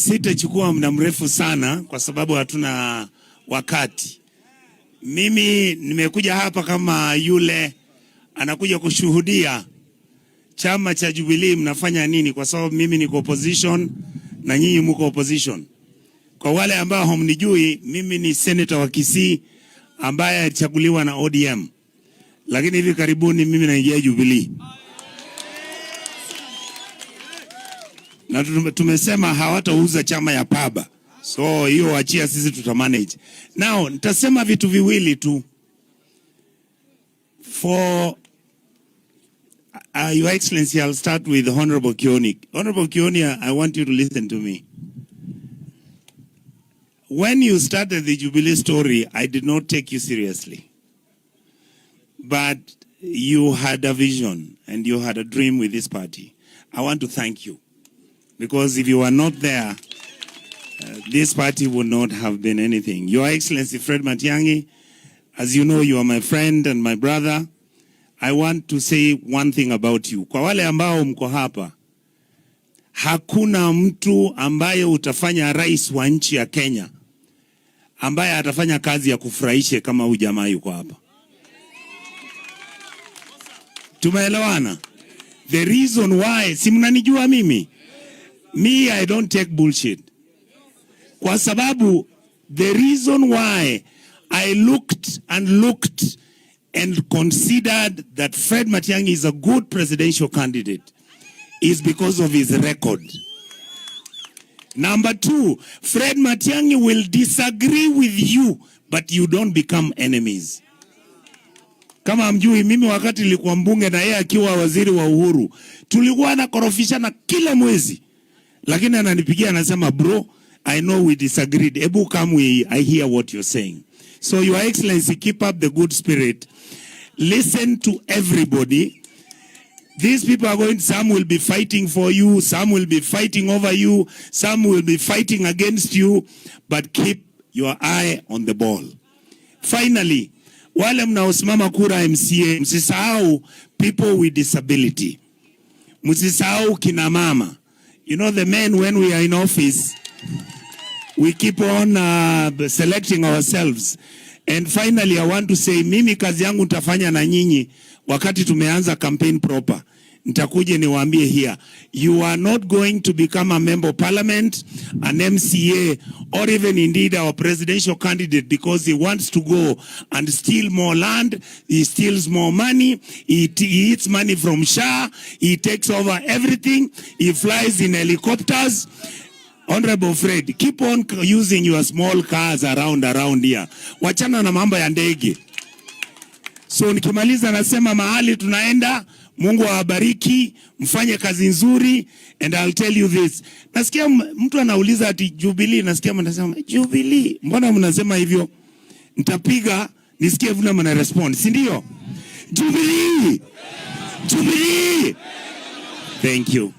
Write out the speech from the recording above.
Sitachukua muda mrefu sana kwa sababu hatuna wakati. Mimi nimekuja hapa kama yule anakuja kushuhudia chama cha Jubilee mnafanya nini, kwa sababu mimi niko opposition na nyinyi mko opposition. Kwa wale ambao hamnijui, mimi ni senator wa Kisii ambaye alichaguliwa na ODM. Lakini hivi karibuni mimi naingia Jubilee. Na tumesema hawatauza chama ya Paba. So hiyo waachia sisi tutamanage. Now, nitasema vitu viwili tu. For Your Excellency, I'll start with Honorable Kioni. Honorable Kioni, I want you to listen to me. When you started the Jubilee story, I did not take you seriously. But you had a vision and you had a dream with this party. I want to thank you. Because if you were not there, this party would not have been anything. Your Excellency Fred Matiang'i, as you know, you are my friend and my brother. I want to say one thing about you. Kwa wale ambao mko hapa, hakuna mtu ambaye utafanya rais wa nchi ya Kenya ambaye atafanya kazi ya kufurahisha kama huyu jamaa yuko hapa. Tumeelewana? The reason why, si mnanijua mimi? Me, I don't take bullshit. Kwa sababu, the reason why I looked and considered that Fred Matiang'i is a good presidential candidate is because of his record. Number two, Fred Matiang'i will disagree with you, but you don't become enemies. Kama mjui, mimi wakati nilikuwa mbunge na yeye akiwa waziri wa Uhuru, tulikuwa na korofishana kila mwezi. Lakini ananipigia anasema, bro, I know we disagreed. Ebu come, I hear what you're saying. So, Your Excellency, keep up the good spirit. Listen to everybody. These people are going, some will be fighting for you, some will be fighting over you, some will be fighting against you, but keep your eye on the ball. Finally, wale mnaosimama kura MCA, msisahau people with disability. Msisahau kina mama. You know, the men, when we are in office, we keep on selecting ourselves. And finally, I want to say, mimi kazi yangu nitafanya na nyinyi wakati tumeanza campaign proper. Nitakuja niwaambie here, you are not going to become a member of parliament, an MCA, or even indeed our presidential candidate because he wants to go and steal more land, he steals more money, he eats money from SHA, he takes over everything, he flies in helicopters. Honorable Fred, keep on using your small cars around here. Wachana na mambo ya ndege. So nikimaliza nasema mahali tunaenda, Mungu awabariki, mfanye kazi nzuri, and I'll tell you this. Nasikia mtu anauliza ati Jubilee, nasikia mnasema Jubilee. Mbona mnasema hivyo? Nitapiga nisikie vile mna respond, si ndio? Jubilee! Jubilee! Thank you.